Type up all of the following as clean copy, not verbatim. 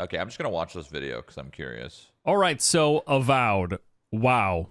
Okay, I'm just gonna watch this video because I'm curious. All right, so Avowed. Wow.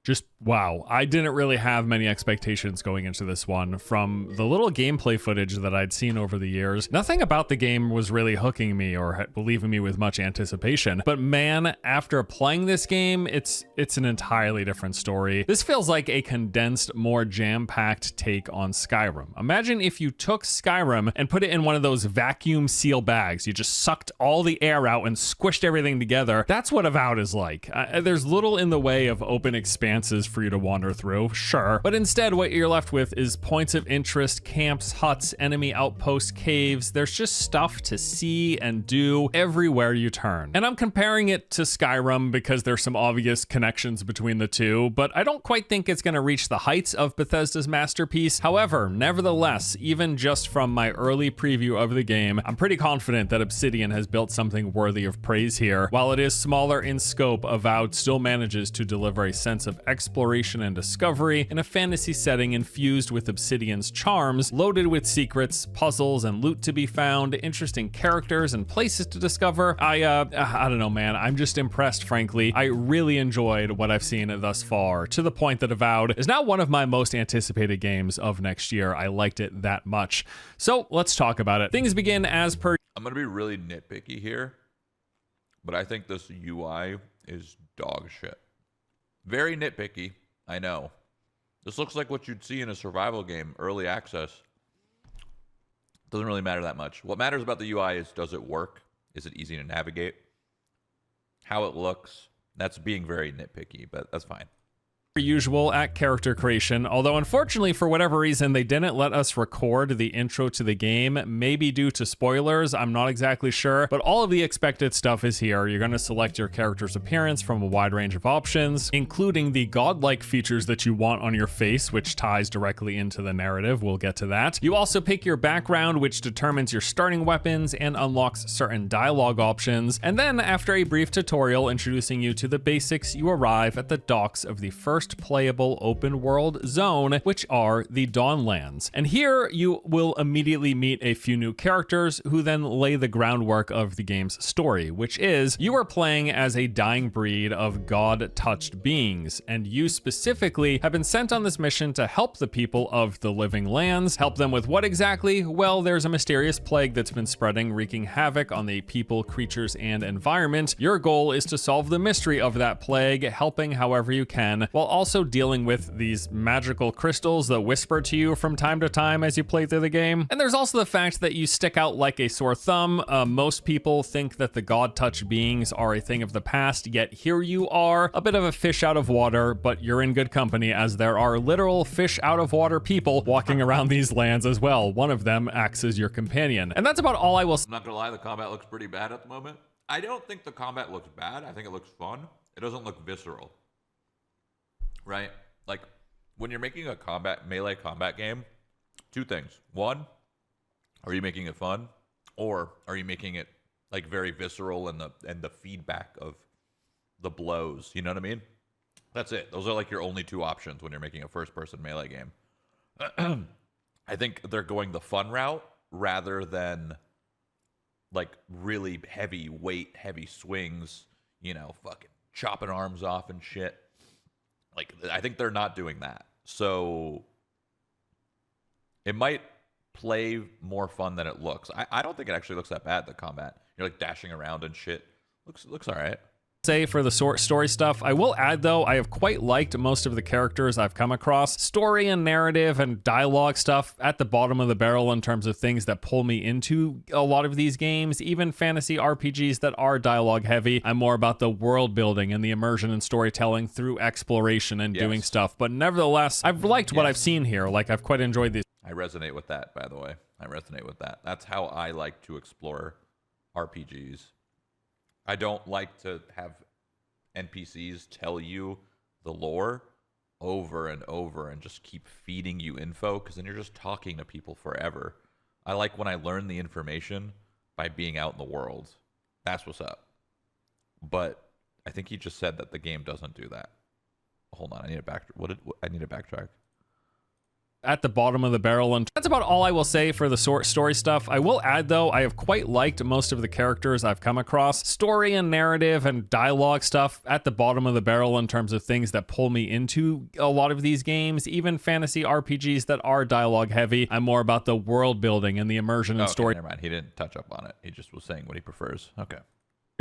Just wow. I didn't really have many expectations going into this one. From the little gameplay footage that I'd seen over the years, nothing about the game was really hooking me or leaving me with much anticipation. But man, after playing this game, it's an entirely different story. This feels like a condensed, more jam-packed take on Skyrim. Imagine if you took Skyrim and put it in one of those vacuum seal bags. You just sucked all the air out and squished everything together. That's what Avowed is like. There's little in the way of open expanses for you to wander through, sure, but instead what you're left with is points of interest, camps, huts, enemy outposts, caves. There's just stuff to see and do everywhere you turn. And I'm comparing it to Skyrim because there's some obvious connections between the two, but I don't quite think it's going to reach the heights of Bethesda's masterpiece. However, nevertheless, even just from my early preview of the game, I'm pretty confident that Obsidian has built something worthy of praise here. While it is smaller in scope, Avowed still manages to deliver a sense of exploration and discovery in a fantasy setting infused with Obsidian's charms, loaded with secrets, puzzles, and loot to be found, interesting characters and places to discover. I don't know, man. I'm just impressed, frankly. I really enjoyed what I've seen thus far, to the point that Avowed is now one of my most anticipated games of next year. I liked it that much. So let's talk about it. Things begin as per. I'm gonna be really nitpicky here, but I think this UI is dog shit. Very nitpicky, I know. This looks like what you'd see in a survival game, early access. Doesn't really matter that much. What matters about the UI is, does it work? Is it easy to navigate? How it looks? That's being very nitpicky, but that's fine. Usual at character creation, although unfortunately for whatever reason they didn't let us record the intro to the game, maybe due to spoilers, I'm not exactly sure, but all of the expected stuff is here. You're going to select your character's appearance from a wide range of options, including the godlike features that you want on your face, which ties directly into the narrative. We'll get to that. You also pick your background, which determines your starting weapons and unlocks certain dialogue options, and then after a brief tutorial introducing you to the basics, you arrive at the docks of the first playable open world zone, which are the Dawnlands. And here you will immediately meet a few new characters who then lay the groundwork of the game's story, which is you are playing as a dying breed of god-touched beings, and you specifically have been sent on this mission to help the people of the living lands. Help them with what exactly? Well, there's a mysterious plague that's been spreading, wreaking havoc on the people, creatures, and environment. Your goal is to solve the mystery of that plague, helping however you can, while also dealing with these magical crystals that whisper to you from time to time as you play through the game. And there's also the fact that you stick out like a sore thumb. Most people think that the god-touched beings are a thing of the past, yet here you are, a bit of a fish out of water, but you're in good company as there are literal fish out of water people walking around these lands as well. One of them acts as your companion. And that's about all I will say. I'm not gonna lie, the combat looks pretty bad at the moment. I don't think the combat looks bad. I think it looks fun. It doesn't look visceral. Right? Like, when you're making a melee combat game, two things. One, are you making it fun? Or are you making it like very visceral and the feedback of the blows? You know what I mean? That's it. Those are like your only two options when you're making a first-person melee game. I think they're going the fun route rather than like really heavy weight, heavy swings, you know, fucking chopping arms off and shit. Like, I think they're not doing that. So it might play more fun than it looks. I don't think it actually looks that bad, the combat. You're like dashing around and shit. Looks all right. Say for the story stuff. I will add though, I have quite liked most of the characters I've come across. Story and narrative and dialogue stuff at the bottom of the barrel in terms of things that pull me into a lot of these games, even fantasy RPGs that are dialogue heavy. I'm more about the world building and the immersion and storytelling through exploration and doing stuff. But nevertheless, I've liked what I've seen here. Like, I've quite enjoyed these. I resonate with that, by the way. I resonate with that. That's how I like to explore RPGs. I don't like to have NPCs tell you the lore over and over and just keep feeding you info, because then you're just talking to people forever. I like when I learn the information by being out in the world. That's what's up. But I think he just said that the game doesn't do that. Hold on, I need to backtrack. I need to backtrack. at the bottom of the barrel. And that's about all I will say for the story stuff. I will add though, I have quite liked most of the characters I've come across. Story and narrative and dialogue stuff at the bottom of the barrel in terms of things that pull me into a lot of these games, even fantasy RPGs that are dialogue heavy. I'm more about the world building and the immersion and story. Never mind. He didn't touch up on it. He just was saying what he prefers. Okay.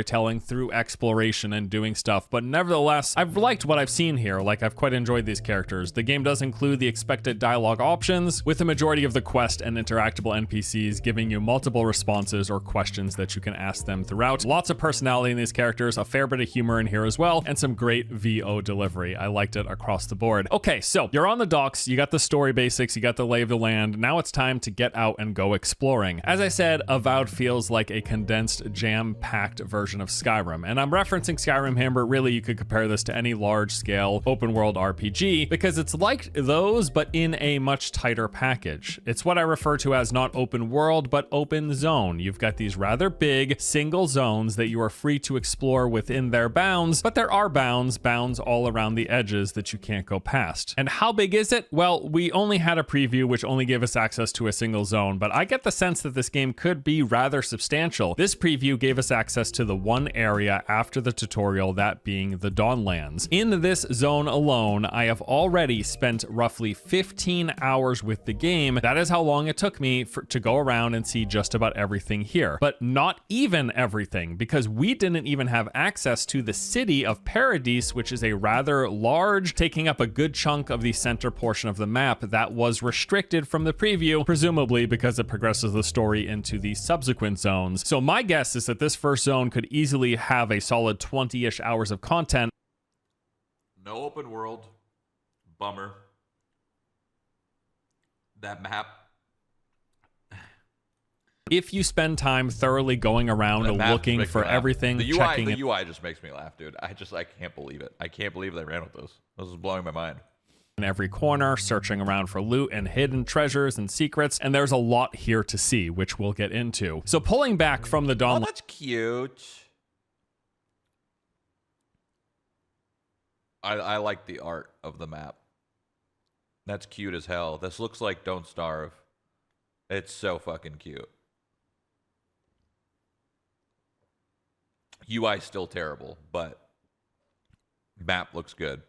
Telling through exploration and doing stuff, but nevertheless, I've liked what I've seen here. Like, I've quite enjoyed these characters. The game does include the expected dialogue options, with the majority of the quest and interactable NPCs giving you multiple responses or questions that you can ask them throughout. Lots of personality in these characters, a fair bit of humor in here as well, and some great VO delivery. I liked it across the board. Okay, so you're on the docks, you got the story basics, you got the lay of the land. Now it's time to get out and go exploring. As I said, Avowed feels like a condensed, jam-packed version of Skyrim, and I'm referencing Skyrim here, but really you could compare this to any large-scale open-world RPG because it's like those, but in a much tighter package. It's what I refer to as not open world, but open zone. You've got these rather big single zones that you are free to explore within their bounds, but there are bounds all around the edges that you can't go past. And how big is it? Well, we only had a preview which only gave us access to a single zone, but I get the sense that this game could be rather substantial. This preview gave us access to the one area after the tutorial, that being the Dawnlands. In this zone alone, I have already spent roughly 15 hours with the game. That is how long it took me to go around and see just about everything here. But not even everything, because we didn't even have access to the city of Paradise, which is a rather large, taking up a good chunk of the center portion of the map that was restricted from the preview, presumably because it progresses the story into the subsequent zones. So my guess is that this first zone could easily have a solid 20-ish hours of content. No open world. Bummer. That map. If you spend time thoroughly going around looking for everything, the checking the UI just makes me laugh, dude. I can't believe it. I can't believe they ran with this. This is blowing my mind. In every corner, searching around for loot and hidden treasures and secrets, and there's a lot here to see, which we'll get into. So pulling back from the Dawn. Oh, that's cute. I like the art of the map. That's cute as hell. This looks like Don't Starve. It's so fucking cute. UI still terrible, but map looks good.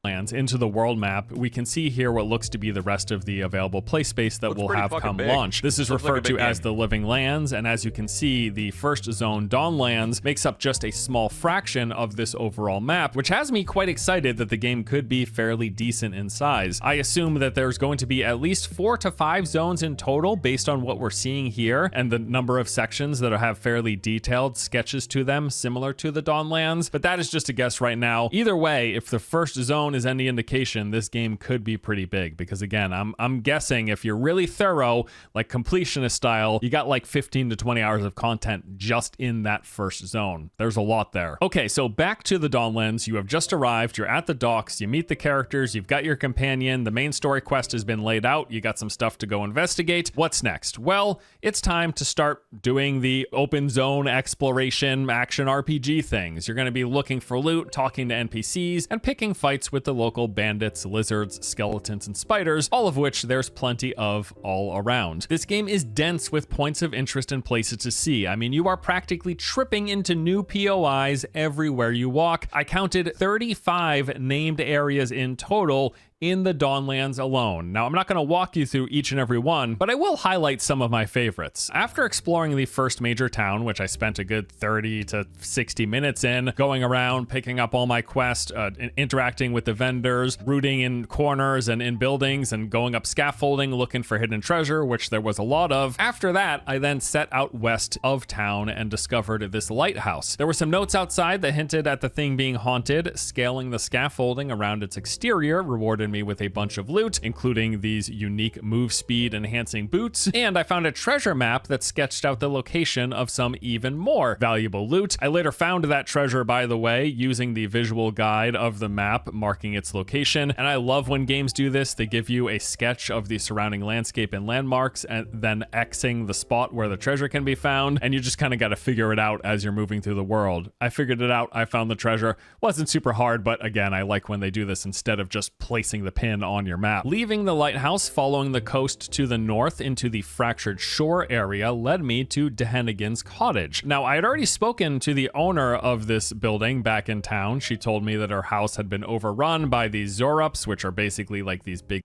Lands into the world map, we can see here what looks to be the rest of the available play space that will have come launch. This is referred to as the Living Lands, and as you can see, the first zone, Dawnlands, makes up just a small fraction of this overall map, which has me quite excited that the game could be fairly decent in size. I assume that there's going to be at least 4 to 5 zones in total based on what we're seeing here and the number of sections that have fairly detailed sketches to them, similar to the Dawnlands, but that is just a guess right now. Either way, if the first zone is any indication, this game could be pretty big because again, I'm guessing if you're really thorough, like completionist style, you got like 15 to 20 hours of content just in that first zone. There's a lot there. Okay, so back to the Dawnlands. You have just arrived, you're at the docks, you meet the characters, you've got your companion, the main story quest has been laid out, you got some stuff to go investigate. What's next? Well, it's time to start doing the open zone exploration action RPG things. You're going to be looking for loot, talking to NPCs, and picking fights with the local bandits, lizards, skeletons, and spiders, all of which there's plenty of all around. This game is dense with points of interest and places to see. I mean, you are practically tripping into new POIs everywhere you walk. I counted 35 named areas in total in the Dawnlands alone. Now, I'm not going to walk you through each and every one, but I will highlight some of my favorites. After exploring the first major town, which I spent a good 30 to 60 minutes in, going around, picking up all my quests, interacting with the vendors, rooting in corners and in buildings, and going up scaffolding, looking for hidden treasure, which there was a lot of. After that, I then set out west of town and discovered this lighthouse. There were some notes outside that hinted at the thing being haunted. Scaling the scaffolding around its exterior rewarded me with a bunch of loot, including these unique move speed enhancing boots, and I found a treasure map that sketched out the location of some even more valuable loot. I later found that treasure, by the way, using the visual guide of the map marking its location, and I love when games do this. They give you a sketch of the surrounding landscape and landmarks and then Xing the spot where the treasure can be found, and you just kind of got to figure it out as you're moving through the world. I figured it out. I found the treasure. Wasn't super hard, but again, I like when they do this instead of just placing placing the pin on your map. Leaving the lighthouse, following the coast to the north into the fractured shore area led me to Dehennigan's cottage. Now, I had already spoken to the owner of this building back in town. She told me that her house had been overrun by these Zorups, which are basically like these big...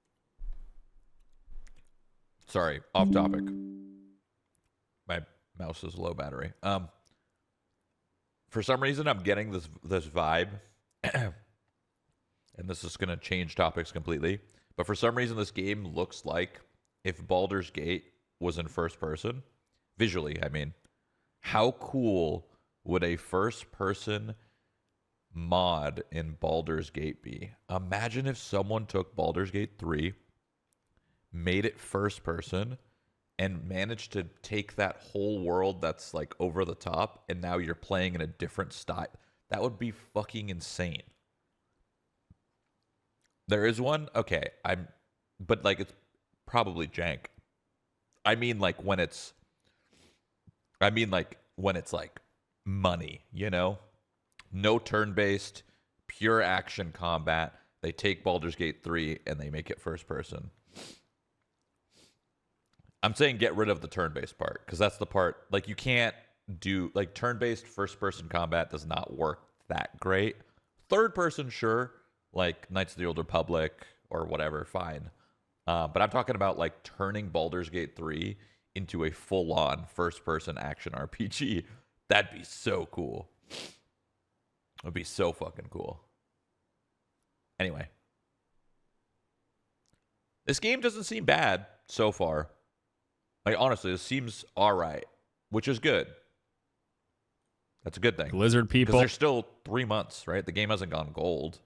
Sorry, off topic. My mouse is low battery. For some reason, I'm getting this vibe, and this is going to change topics completely. But for some reason, this game looks like if Baldur's Gate was in first person, visually, I mean, how cool would a first person mod in Baldur's Gate be? Imagine if someone took Baldur's Gate 3, made it first person, and managed to take that whole world that's like over the top, and now you're playing in a different style. That would be fucking insane. There is one, okay, but like it's probably jank. I mean like when it's like money, you know? No turn-based, pure action combat. They take Baldur's Gate 3 and they make it first person. I'm saying get rid of the turn-based part, because that's the part, like you can't do, like turn-based first-person combat does not work that great. Third person, sure, like Knights of the Old Republic or whatever, fine. But I'm talking about like turning Baldur's Gate 3 into a full-on first-person action RPG. That'd be so cool. It would be so fucking cool. Anyway. This game doesn't seem bad so far. Like, honestly, it seems all right, which is good. That's a good thing. Lizard people. Because there's still 3 months, right? The game hasn't gone gold.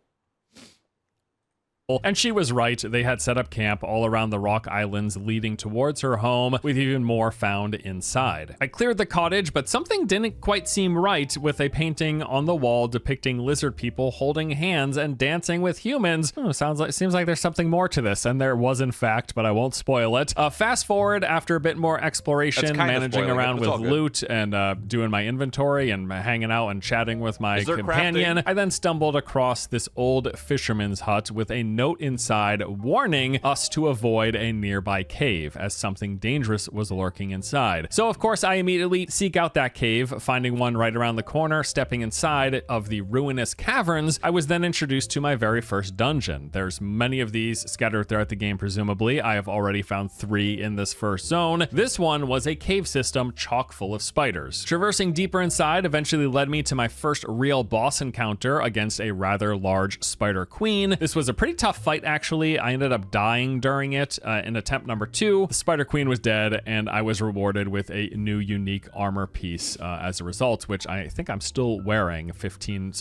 And she was right. They had set up camp all around the rock islands leading towards her home, with even more found inside. I cleared the cottage, but something didn't quite seem right with a painting on the wall depicting lizard people holding hands and dancing with humans. Seems like there's something more to this, and there was in fact, but I won't spoil it. Fast forward after a bit more exploration, managing around with loot and doing my inventory and hanging out and chatting with my companion. Crafting? I then stumbled across this old fisherman's hut with a note inside warning us to avoid a nearby cave, as something dangerous was lurking inside. So of course I immediately seek out that cave, finding one right around the corner. Stepping inside of the ruinous caverns, I was then introduced to my very first dungeon. There's many of these scattered throughout the game, presumably. I have already found 3 in this first zone. This one was a cave system chock full of spiders. Traversing deeper inside eventually led me to my first real boss encounter against a rather large spider queen. This was a pretty tough fight, actually. I ended up dying during it in attempt number 2. The Spider Queen was dead, and I was rewarded with a new unique armor piece as a result, which I think I'm still wearing 15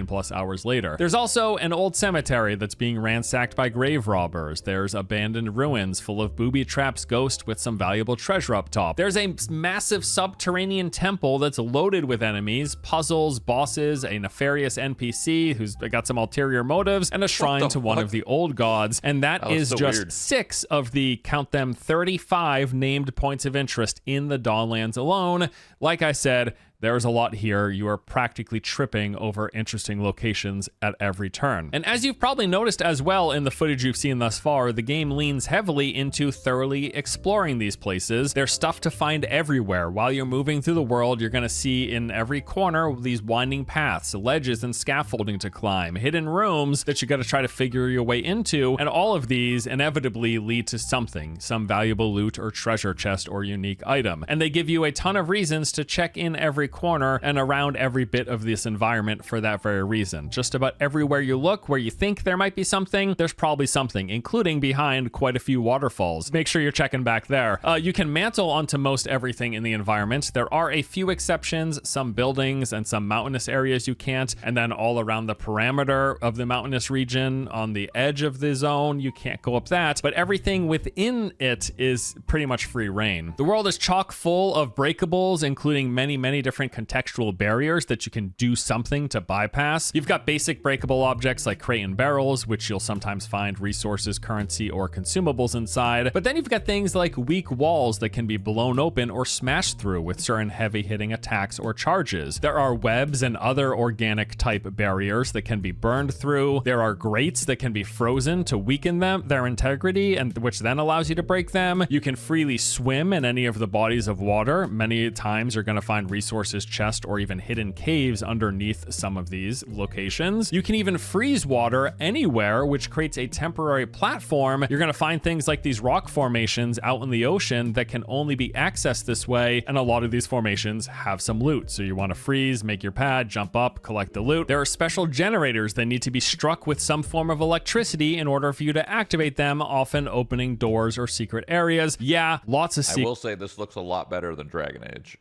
plus hours later. There's also an old cemetery that's being ransacked by grave robbers. There's abandoned ruins full of booby traps, ghosts with some valuable treasure up top. There's a massive subterranean temple that's loaded with enemies, puzzles, bosses, a nefarious NPC who's got some ulterior motives, and a shrine to one of the old gods. And that is so just weird. 6 of the, count them, 35 named points of interest in the Dawnlands alone. Like I said, there's a lot here. You are practically tripping over interesting locations at every turn. And as you've probably noticed as well in the footage you've seen thus far, the game leans heavily into thoroughly exploring these places. There's stuff to find everywhere. While you're moving through the world, you're gonna see in every corner these winding paths, ledges and scaffolding to climb, hidden rooms that you gotta try to figure your way into, and all of these inevitably lead to something, some valuable loot or treasure chest or unique item. And they give you a ton of reasons to check in every corner and around every bit of this environment for that very reason. Just about everywhere you look, where you think there might be something, there's probably something, including behind quite a few waterfalls. Make sure you're checking back there. You can mantle onto most everything in the environment. There are a few exceptions, some buildings and some mountainous areas you can't, and then all around the parameter of the mountainous region on the edge of the zone, you can't go up that, but everything within it is pretty much free reign. The world is chock full of breakables, including many different different contextual barriers that you can do something to bypass. You've got basic breakable objects like crate and barrels, which you'll sometimes find resources, currency, or consumables inside. But then you've got things like weak walls that can be blown open or smashed through with certain heavy hitting attacks or charges. There are webs and other organic type barriers that can be burned through. There are grates that can be frozen to weaken their integrity, and which then allows you to break them. You can freely swim in any of the bodies of water. Many times you're going to find resources, chests, or even hidden caves underneath some of these locations. You can even freeze water anywhere, which creates a temporary platform. You're going to find things like these rock formations out in the ocean that can only be accessed this way, and a lot of these formations have some loot. So you want to freeze, make your pad, jump up, collect the loot. There are special generators that need to be struck with some form of electricity in order for you to activate them, often opening doors or secret areas. Yeah, lots of I will say this looks a lot better than Dragon Age.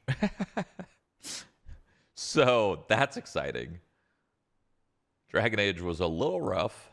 So that's exciting. Dragon Age was a little rough.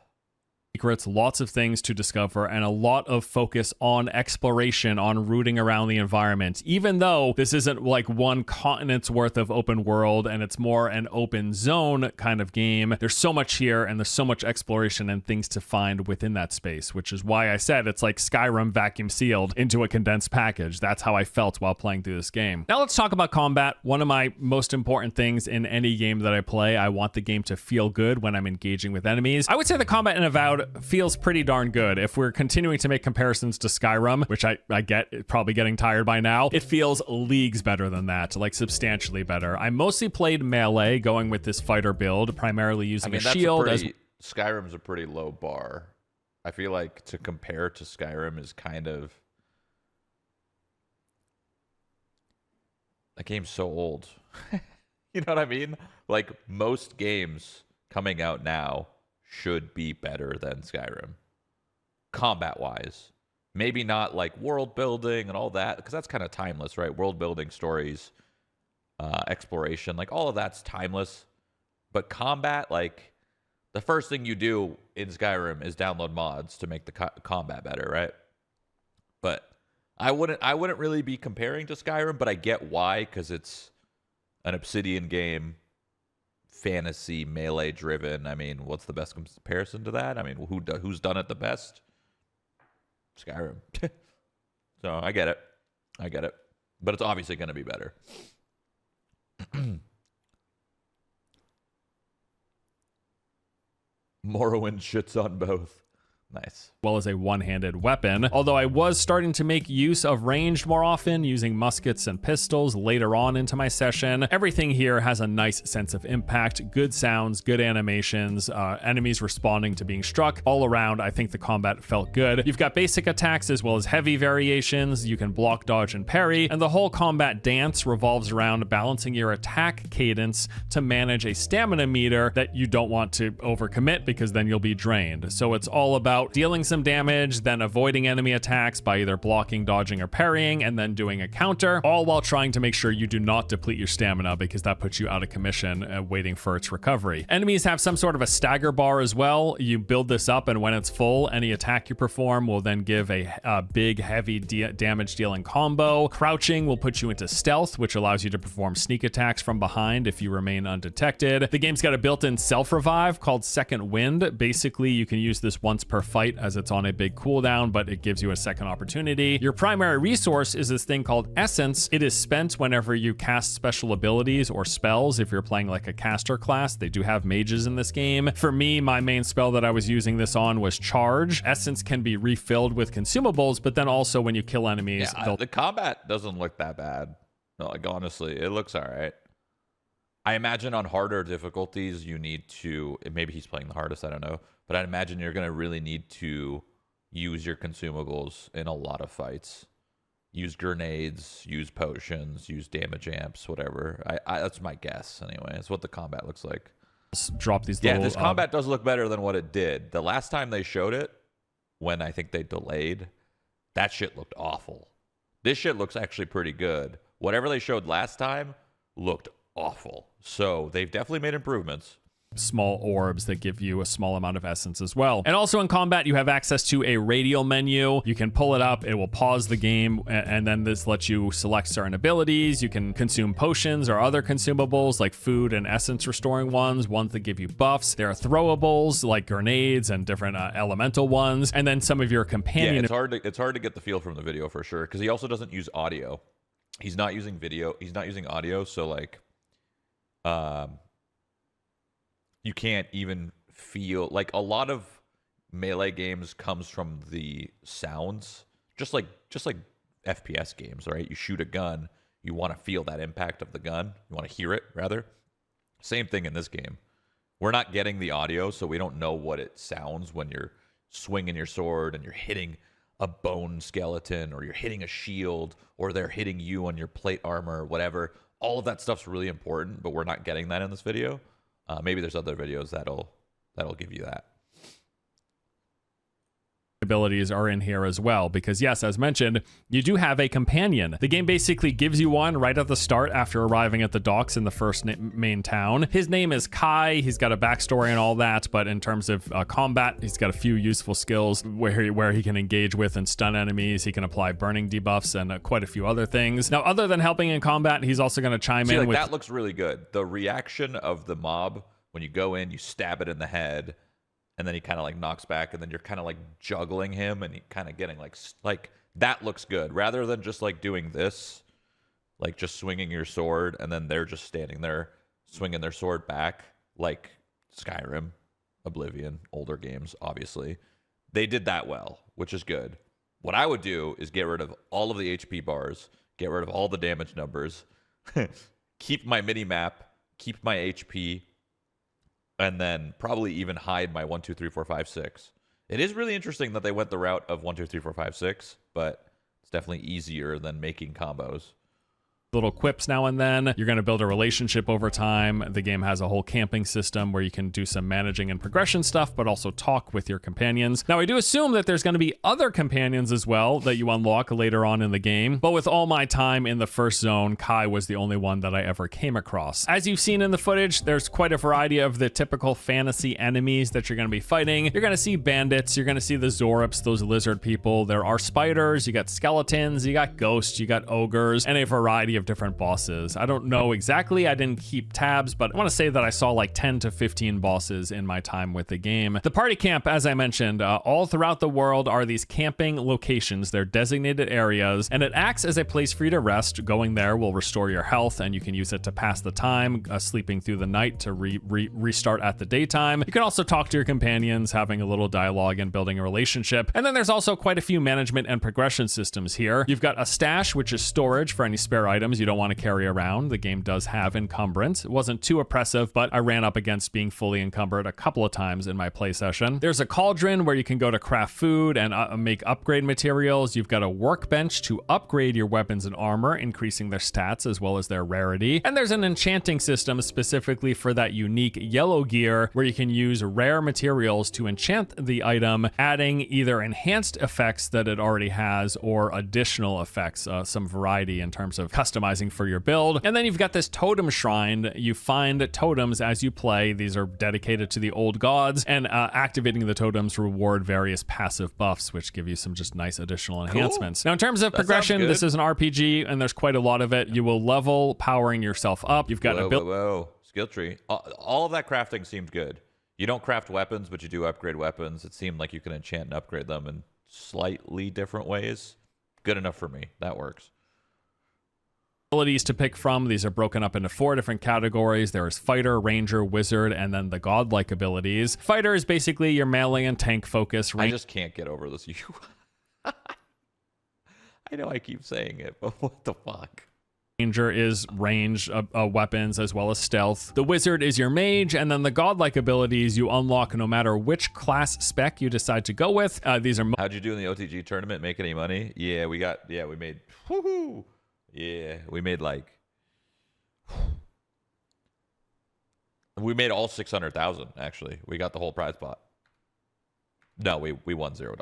Secrets, lots of things to discover, and a lot of focus on exploration, on rooting around the environment. Even though this isn't like one continent's worth of open world and it's more an open zone kind of game, there's so much here and there's so much exploration and things to find within that space, which is why I said it's like Skyrim vacuum sealed into a condensed package. That's how I felt while playing through this game. Now let's talk about combat. One of my most important things in any game that I play, I want the game to feel good when I'm engaging with enemies. I would say the combat in Avowed feels pretty darn good. If we're continuing to make comparisons to Skyrim, which I get, probably getting tired by now, it feels leagues better than that, like substantially better. I mostly played melee, going with this fighter build, primarily using a shield. Skyrim's a pretty low bar. I feel like to compare to Skyrim is kind of... That game's so old. You know what I mean? Like, most games coming out now should be better than Skyrim, combat-wise. Maybe not like world building and all that, because that's kind of timeless, right? World building, stories, exploration, like all of that's timeless. But combat, like the first thing you do in Skyrim is download mods to make the combat better, right? But I wouldn't really be comparing to Skyrim, but I get why, because it's an Obsidian game. Fantasy, melee driven. I mean, what's the best comparison to that? I mean, who's done it the best? Skyrim. So I get it. But it's obviously going to be better. Morrowind shits on both. Nice. Well as a one-handed weapon, although I was starting to make use of ranged more often, using muskets and pistols later on into my session. Everything here has a nice sense of impact, good sounds, good animations, enemies responding to being struck. All around, I think the combat felt good. You've got basic attacks as well as heavy variations. You can block, dodge, and parry, and the whole combat dance revolves around balancing your attack cadence to manage a stamina meter that you don't want to overcommit, because then you'll be drained. So it's all about dealing some damage, then avoiding enemy attacks by either blocking, dodging, or parrying, and then doing a counter, all while trying to make sure you do not deplete your stamina, because that puts you out of commission waiting for its recovery. Enemies have some sort of a stagger bar as well. You build this up, and when it's full, any attack you perform will then give a big, heavy damage dealing combo. Crouching will put you into stealth, which allows you to perform sneak attacks from behind if you remain undetected. The game's got a built-in self-revive called Second Wind. Basically, you can use this once per fight, as it's on a big cooldown, but it gives you a second opportunity. Your primary resource is this thing called Essence. It is spent whenever you cast special abilities or spells. If you're playing like a caster class, they do have mages in this game. For me, my main spell that I was using this on was Charge. Essence can be refilled with consumables, but then also when you kill enemies, the combat doesn't look that bad. No, like honestly, it looks all right. I imagine on harder difficulties, you need to, maybe he's playing the hardest, I don't know, but I imagine you're going to really need to use your consumables in a lot of fights. Use grenades, use potions, use damage amps, whatever. That's my guess anyway. It's what the combat looks like. Drop these little... Yeah, this combat does look better than what it did. The last time they showed it, when I think they delayed, that shit looked awful. This shit looks actually pretty good. Whatever they showed last time looked awful. So they've definitely made improvements. small orbs that give you a small amount of essence as well. And also in combat, you have access to a radial menu. You can pull it up, it will pause the game, and then this lets you select certain abilities. You can consume potions or other consumables like food and essence restoring ones that give you buffs. There are throwables like grenades and different elemental ones, and then some of your companion. Yeah, it's hard to get the feel from the video for sure, because he also doesn't use audio. He's not using video. He's not using audio, so like, you can't even feel like a lot of melee games comes from the sounds, just like FPS games, right? You shoot a gun, you want to feel that impact of the gun, you want to hear it rather. Same thing in this game. We're not getting the audio, so we don't know what it sounds when you're swinging your sword and you're hitting a bone skeleton, or you're hitting a shield, or they're hitting you on your plate armor, or whatever. All of that stuff's really important, but we're not getting that in this video. Maybe there's other videos that'll give you that. Abilities are in here as well, because yes, as mentioned, you do have a companion. The game basically gives you one right at the start after arriving at the docks in the first main town. His name is Kai. He's got a backstory and all that, but in terms of combat, he's got a few useful skills where he can engage with and stun enemies. He can apply burning debuffs and quite a few other things. Now, other than helping in combat, he's also going to chime in with... That looks really good. The reaction of the mob, when you go in, you stab it in the head, and then he kind of like knocks back, and then you're kind of like juggling him, and he kind of getting like that looks good, rather than just like doing this, like just swinging your sword, and then they're just standing there swinging their sword back, like Skyrim, Oblivion, older games, obviously. They did that well, which is good. What I would do is get rid of all of the HP bars, get rid of all the damage numbers, keep my mini map, keep my HP, and then probably even hide my 1, 2, 3, 4, 5, 6. It is really interesting that they went the route of 1, 2, 3, 4, 5, 6, but it's definitely easier than making combos. Little quips now and then. You're going to build a relationship over time. The game has a whole camping system where you can do some managing and progression stuff, but also talk with your companions. Now, I do assume that there's going to be other companions as well that you unlock later on in the game, but with all my time in the first zone, Kai was the only one that I ever came across. As you've seen in the footage, there's quite a variety of the typical fantasy enemies that you're going to be fighting. You're going to see bandits, you're going to see the Zorops, those lizard people. There are spiders, you got skeletons, you got ghosts, you got ogres, and a variety of different bosses. I don't know exactly, I didn't keep tabs, but I want to say that I saw like 10 to 15 bosses in my time with the game. The party camp, as I mentioned, all throughout the world are these camping locations. They're designated areas, and it acts as a place for you to rest. Going there will restore your health, and you can use it to pass the time, sleeping through the night to restart at the daytime. You can also talk to your companions, having a little dialogue and building a relationship. And then there's also quite a few management and progression systems here. You've got a stash, which is storage for any spare items you don't want to carry around. The game does have encumbrance. It wasn't too oppressive, but I ran up against being fully encumbered a couple of times in my play session. There's a cauldron where you can go to craft food and make upgrade materials. You've got a workbench to upgrade your weapons and armor, increasing their stats as well as their rarity. And there's an enchanting system specifically for that unique yellow gear where you can use rare materials to enchant the item, adding either enhanced effects that it already has or additional effects, some variety in terms of customizing for your build. And then you've got this totem shrine. You find totems as you play. These are dedicated to the old gods, and activating the totems reward various passive buffs, which give you some just nice additional enhancements. Cool. Now, in terms of progression, this is an RPG, and there's quite a lot of it. You will level powering yourself up. You've got a skill tree. All of that crafting seemed good. You don't craft weapons, but you do upgrade weapons. It seemed like you can enchant and upgrade them in slightly different ways. Good enough for me. That works. Abilities to pick from. These are broken up into 4 different categories. There is fighter, ranger, wizard, and then the godlike abilities. Fighter is basically your melee and tank focus. I just can't get over this. I know I keep saying it, but what the fuck? Ranger is range weapons as well as stealth. The wizard is your mage, and then the godlike abilities you unlock no matter which class spec you decide to go with. These are. How'd you do in the OTG tournament? Make any money? Yeah, we made. Woohoo! Yeah, we made all 600,000 actually. We got the whole prize pot. No, we won $0.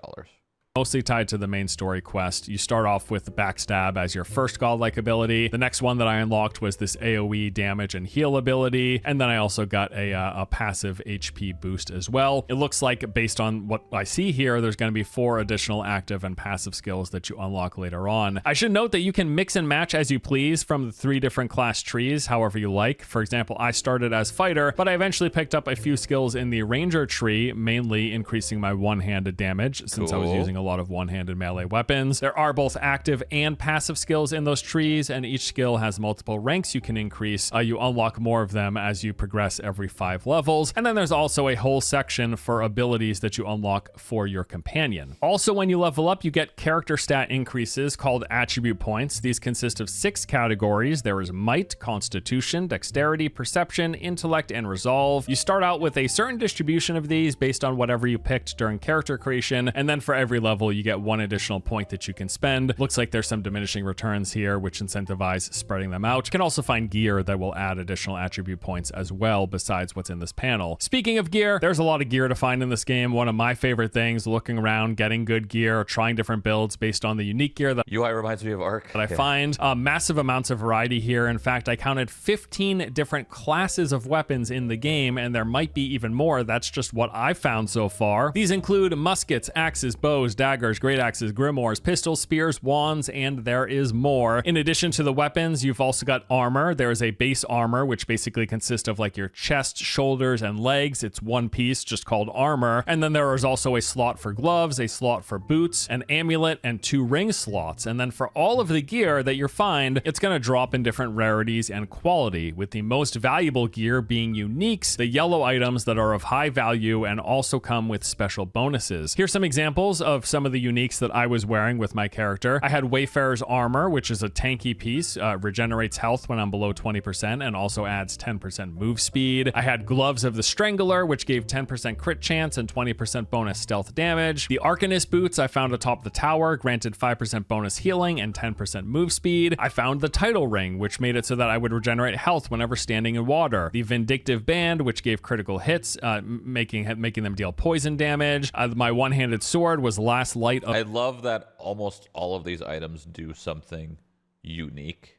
mostly tied to the main story quest. You start off with Backstab as your first godlike ability. The next one that I unlocked was this AoE damage and heal ability, and then I also got a passive HP boost as well. It looks like, based on what I see here, there's going to be 4 additional active and passive skills that you unlock later on. I should note that you can mix and match as you please from the 3 different class trees, however you like. For example, I started as fighter, but I eventually picked up a few skills in the ranger tree, mainly increasing my one-handed damage since I was using a lot of one-handed melee weapons. There are both active and passive skills in those trees, and each skill has multiple ranks you can increase. You unlock more of them as you progress every 5 levels. And then there's also a whole section for abilities that you unlock for your companion. Also, when you level up, you get character stat increases called attribute points. These consist of 6 categories. There is might, constitution, dexterity, perception, intellect, and resolve. You start out with a certain distribution of these based on whatever you picked during character creation, and then for every level you get 1 additional point that you can spend. Looks like there's some diminishing returns here which incentivize spreading them out. You can also find gear that will add additional attribute points as well besides what's in this panel. Speaking of gear, there's a lot of gear to find in this game. One of my favorite things, looking around, getting good gear, trying different builds based on the unique gear that UI reminds me of Ark. I find. Massive amounts of variety here. In fact, I counted 15 different classes of weapons in the game, and there might be even more. That's just what I've found so far. These include muskets, axes, bows, daggers, great axes, grimoires, pistols, spears, wands, and there is more. In addition to the weapons, you've also got armor. There is a base armor, which basically consists of like your chest, shoulders, and legs. It's one piece, just called armor. And then there is also a slot for gloves, a slot for boots, an amulet, and 2 ring slots. And then for all of the gear that you find, it's going to drop in different rarities and quality, with the most valuable gear being uniques, the yellow items that are of high value and also come with special bonuses. Here's some examples of some of the uniques that I was wearing with my character. I had Wayfarer's armor, which is a tanky piece, regenerates health when I'm below 20% and also adds 10% move speed. I had Gloves of the Strangler, which gave 10% crit chance and 20% bonus stealth damage. The Arcanist boots I found atop the tower, granted 5% bonus healing and 10% move speed. I found the title ring, which made it so that I would regenerate health whenever standing in water. The Vindictive Band, which gave critical hits, making them deal poison damage. My one-handed sword was Last Light of... I love that almost all of these items do something unique.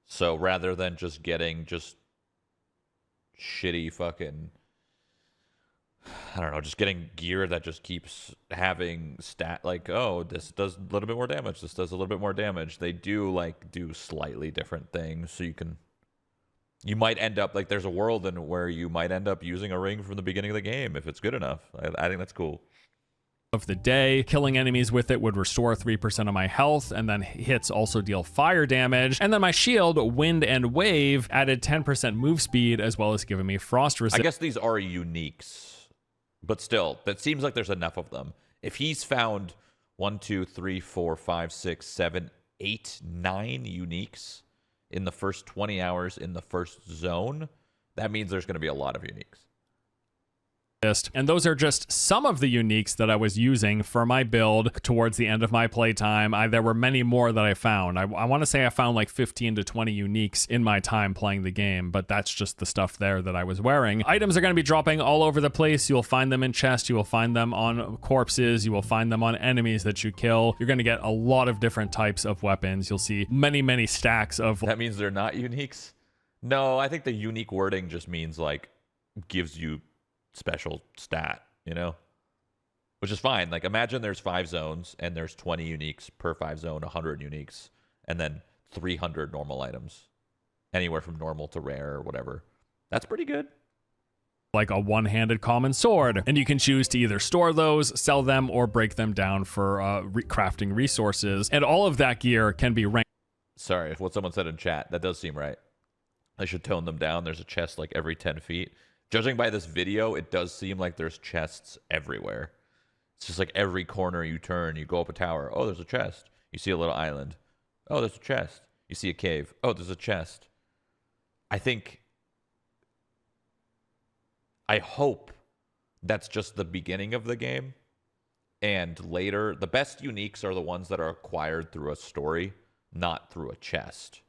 So rather than just getting just shitty fucking, I don't know, just getting gear that just keeps having stat, like, oh, this does a little bit more damage, this does a little bit more damage. They do slightly different things, so you might end up, like, there's a world in where you might end up using a ring from the beginning of the game if it's good enough. I think that's cool. Of the day. Killing enemies with it would restore 3% of my health, and then hits also deal fire damage. And then my shield, Wind and Wave, added 10% move speed as well as giving me frost resist. I guess these are uniques, but still, that seems like there's enough of them. If he's found 1, 2, 3, 4, 5, 6, 7, 8, 9 uniques in the first 20 hours in the first zone, that means there's going to be a lot of uniques. And those are just some of the uniques that I was using for my build towards the end of my playtime. There were many more that I found. I want to say I found like 15 to 20 uniques in my time playing the game, but that's just the stuff there that I was wearing. Items are going to be dropping all over the place. You'll find them in chests. You will find them on corpses. You will find them on enemies that you kill. You're going to get a lot of different types of weapons. You'll see many, many stacks of... That means they're not uniques? No, I think the unique wording just means like gives you special stat, you know, which is fine. Like, imagine there's 5 zones and there's 20 uniques per 5 zone, 100 uniques, and then 300 normal items, anywhere from normal to rare or whatever. That's pretty good. Like a one-handed common sword, and you can choose to either store those, sell them, or break them down for crafting resources, and all of that gear can be ranked. Sorry if what someone said in chat, that does seem right. I should tone them down. There's a chest like every 10 feet. Judging by this video, it does seem like there's chests everywhere. It's just like every corner you turn, you go up a tower. Oh, there's a chest. You see a little island. Oh, there's a chest. You see a cave. Oh, there's a chest. I hope that's just the beginning of the game. And later, the best uniques are the ones that are acquired through a story, not through a chest.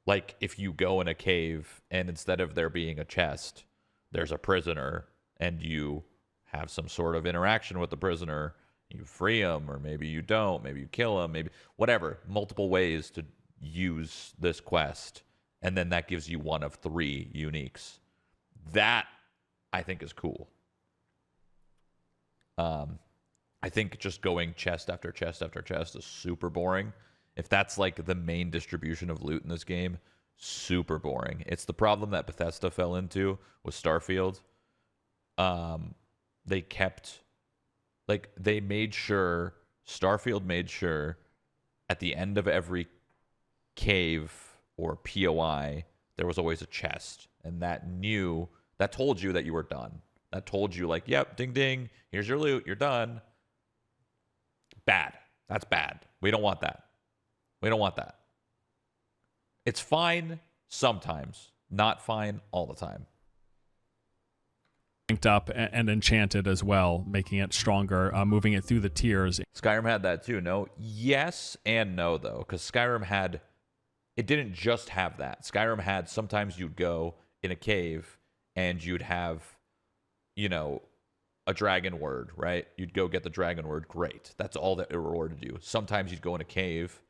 Like, if you go in a cave and instead of there being a chest, there's a prisoner and you have some sort of interaction with the prisoner, You free them, or maybe you don't. Maybe you kill them. Maybe whatever. Multiple ways to use this quest, and then that gives you one of 3 uniques. That I think is cool. I think just going chest after chest after chest is super boring. If that's like the main distribution of loot in this game, super boring. It's the problem that Bethesda fell into with Starfield. They kept, like, they made sure, Starfield made sure at the end of every cave or POI, there was always a chest. And that told you that you were done. That told you, like, yep, ding, ding, here's your loot, you're done. Bad. That's bad. We don't want that. We don't want that. It's fine sometimes, not fine all the time. Ranked up and enchanted as well, making it stronger, moving it through the tiers. Skyrim had that too, no? Yes and no, though, because Skyrim had, it didn't just have that. Skyrim had, sometimes you'd go in a cave and you'd have, you know, a dragon word, right? You'd go get the dragon word. Great. That's all that it rewarded you. Sometimes you'd go in a cave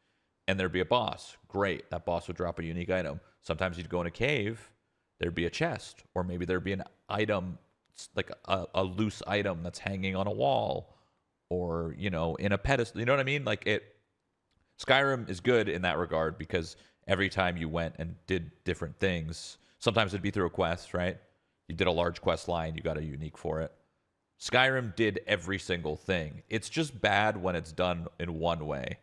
and there'd be a boss. Great. That boss would drop a unique item. Sometimes you'd go in a cave, there'd be a chest, or maybe there'd be an item, like a loose item that's hanging on a wall, or, you know, in a pedestal. You know what I mean? Like, Skyrim is good in that regard because every time you went and did different things, sometimes it'd be through a quest, right? You did a large quest line, you got a unique for it. Skyrim did every single thing. It's just bad when it's done in one way.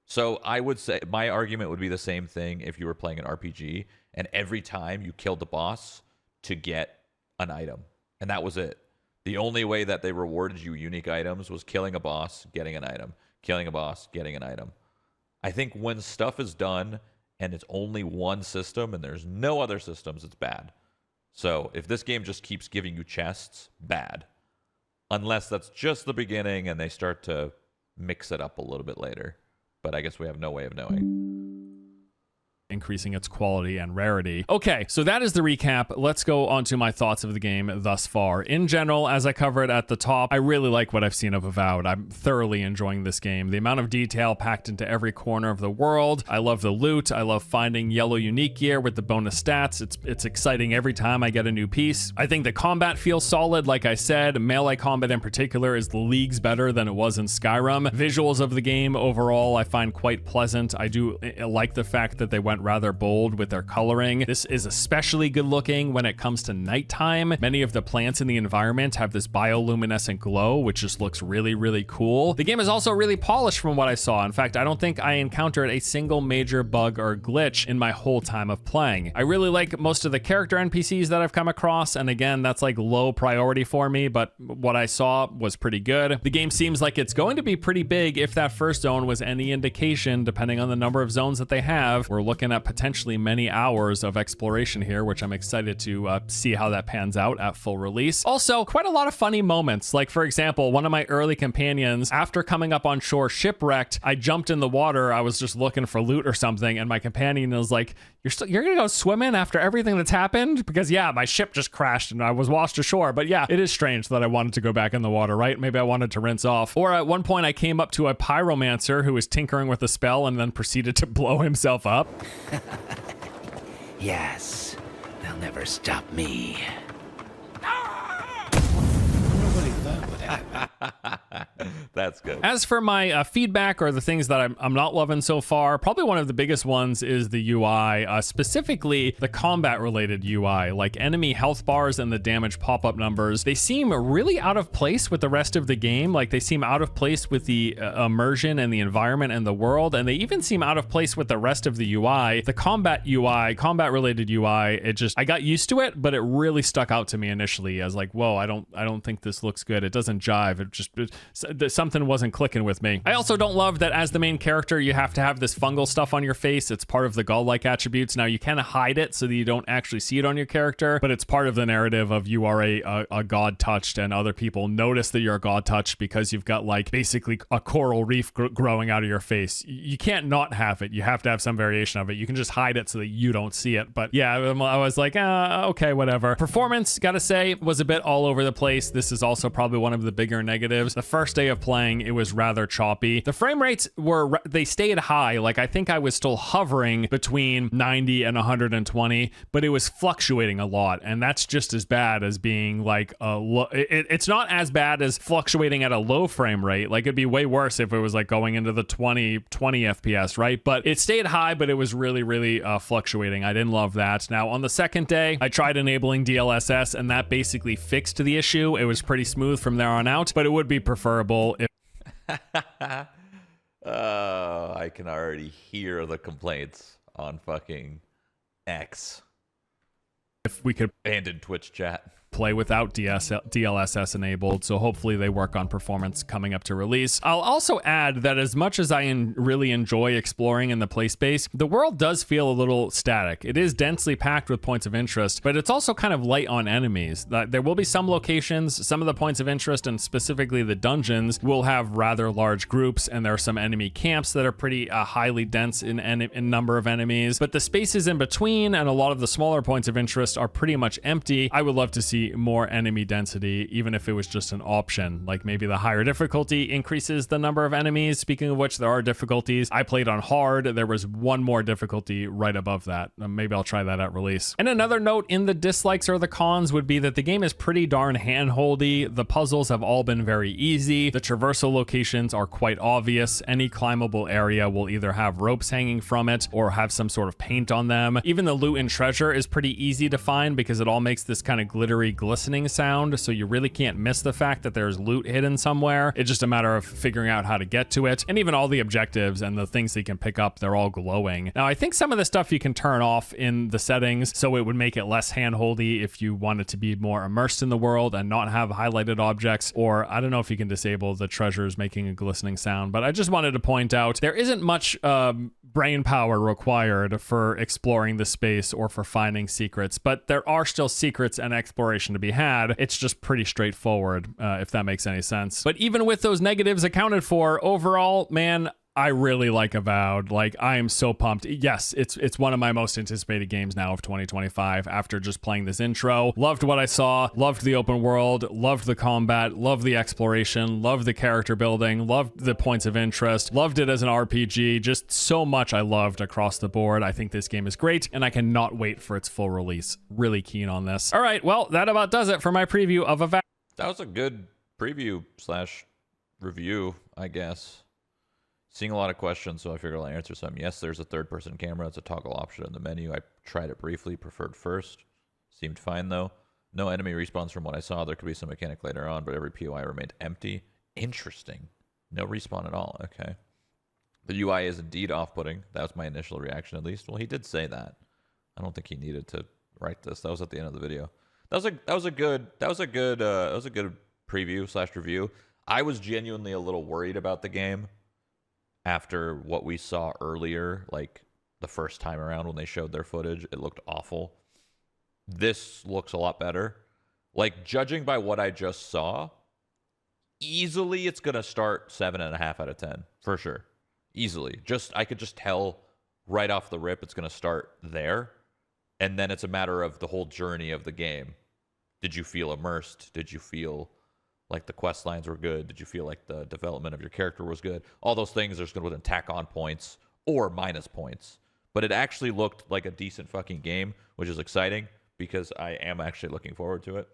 So I would say my argument would be the same thing if you were playing an RPG and every time you killed the boss to get an item. And that was it. The only way that they rewarded you unique items was killing a boss, getting an item. Killing a boss, getting an item. I think when stuff is done and it's only one system and there's no other systems, it's bad. So if this game just keeps giving you chests, bad. Unless that's just the beginning and they start to mix it up a little bit later. But I guess we have no way of knowing. Increasing its quality and rarity. Okay, so that is the recap. Let's go on to my thoughts of the game thus far. In general, as I covered at the top, I really like what I've seen of Avowed. I'm thoroughly enjoying this game. The amount of detail packed into every corner of the world. I love the loot. I love finding yellow unique gear with the bonus stats. It's exciting every time I get a new piece. I think the combat feels solid. Like I said, melee combat in particular is leagues better than it was in Skyrim. Visuals of the game overall I find quite pleasant. I do like the fact that they went rather bold with their coloring. This is especially good looking when it comes to nighttime. Many of the plants in the environment have this bioluminescent glow, which just looks really, really cool. The game is also really polished from what I saw. In fact, I don't think I encountered a single major bug or glitch in my whole time of playing. I really like most of the character NPCs that I've come across, and again, that's like low priority for me, but what I saw was pretty good. The game seems like it's going to be pretty big if that first zone was any indication, depending on the number of zones that they have. We're looking at potentially many hours of exploration here, which I'm excited to see how that pans out at full release. Also, quite a lot of funny moments. Like, for example, one of my early companions, after coming up on shore shipwrecked, I jumped in the water. I was just looking for loot or something, and my companion was like, you're gonna go swimming after everything that's happened? Because yeah, my ship just crashed and I was washed ashore. But yeah, it is strange that I wanted to go back in the water, right? Maybe I wanted to rinse off. Or at one point I came up to a pyromancer who was tinkering with a spell and then proceeded to blow himself up. Yes, they'll never stop me. That's good. As for my feedback or the things that I'm not loving so far, probably one of the biggest ones is the UI, specifically the combat related UI, like enemy health bars and the damage pop-up numbers. They seem really out of place with the rest of the game. Like, they seem out of place with the immersion and the environment and the world, and they even seem out of place with the rest of the UI. The combat UI, combat related UI, I got used to it, but it really stuck out to me initially as like, whoa, I don't think this looks good. It doesn't jive. Something wasn't clicking with me. I also don't love that as the main character, you have to have this fungal stuff on your face. It's part of the godlike attributes. Now, you can hide it so that you don't actually see it on your character, but it's part of the narrative of you are a god touched, and other people notice that you're a god touched because you've got like basically a coral reef growing out of your face. You can't not have it. You have to have some variation of it. You can just hide it so that you don't see it. But yeah, I was like, okay, whatever. Performance, gotta say, was a bit all over the place. This is also probably one of the bigger negatives. The first day of playing, playing, it was rather choppy. The frame rates they stayed high. Like, I think I was still hovering between 90 and 120, but it was fluctuating a lot. And that's just as bad as being like it's not as bad as fluctuating at a low frame rate. Like, it'd be way worse if it was like going into the 20 FPS, right? But it stayed high, but it was really, really fluctuating. I didn't love that. Now, on the second day, I tried enabling DLSS, and that basically fixed the issue. It was pretty smooth from there on out, but it would be preferable if Oh, I can already hear the complaints on fucking X we could and in Twitch chat play without DLSS enabled, so hopefully they work on performance coming up to release. I'll also add that as much as I really enjoy exploring in the play space, the world does feel a little static. It is densely packed with points of interest, but it's also kind of light on enemies. There will be some locations, some of the points of interest, and specifically the dungeons, will have rather large groups, and there are some enemy camps that are pretty highly dense in number of enemies, but the spaces in between and a lot of the smaller points of interest are pretty much empty. I would love to see more enemy density, even if it was just an option. Like, maybe the higher difficulty increases the number of enemies. Speaking of which, there are difficulties. I played on hard. There was one more difficulty right above that. Maybe I'll try that at release. And another note in the dislikes or the cons would be that the game is pretty darn handholdy. The puzzles have all been very easy. The traversal locations are quite obvious. Any climbable area will either have ropes hanging from it or have some sort of paint on them. Even the loot and treasure is pretty easy to find because it all makes this kind of glittery, glistening sound, so you really can't miss the fact that there's loot hidden somewhere. It's just a matter of figuring out how to get to it. And even all the objectives and the things that you can pick up, they're all glowing. Now, I think some of the stuff you can turn off in the settings, so it would make it less handholdy if you wanted to be more immersed in the world and not have highlighted objects, or I don't know if you can disable the treasures making a glistening sound, but I just wanted to point out there isn't much brain power required for exploring the space or for finding secrets, but there are still secrets and exploration to be had. It's just pretty straightforward, if that makes any sense. But even with those negatives accounted for, overall, man, I really like Avowed. Like, I am so pumped. Yes, it's one of my most anticipated games now of 2025 after just playing this intro. Loved what I saw, loved the open world, loved the combat, loved the exploration, loved the character building, loved the points of interest, loved it as an RPG. Just so much I loved across the board. I think this game is great, and I cannot wait for its full release. Really keen on this. All right, well, that about does it for my preview of Avowed. That was a good preview / review, I guess. Seeing a lot of questions, so I figured I'll answer some. Yes, there's a third-person camera. It's a toggle option in the menu. I tried it briefly, preferred first. Seemed fine, though. No enemy respawns from what I saw. There could be some mechanic later on, but every POI remained empty. Interesting. No respawn at all. Okay. The UI is indeed off-putting. That was my initial reaction, at least. Well, he did say that. I don't think he needed to write this. That was at the end of the video. That was a good preview / review. I was genuinely a little worried about the game after what we saw earlier, like the first time around when they showed their footage. It looked awful. This looks a lot better. Like, judging by what I just saw, easily it's gonna start 7.5 out of 10 for sure. Easily. I could just tell right off the rip it's gonna start there, and then it's a matter of the whole journey of the game. Did you feel immersed? Did you feel like the quest lines were good? Did you feel like the development of your character was good? All those things are just going to tack on points or minus points. But it actually looked like a decent fucking game, which is exciting because I am actually looking forward to it.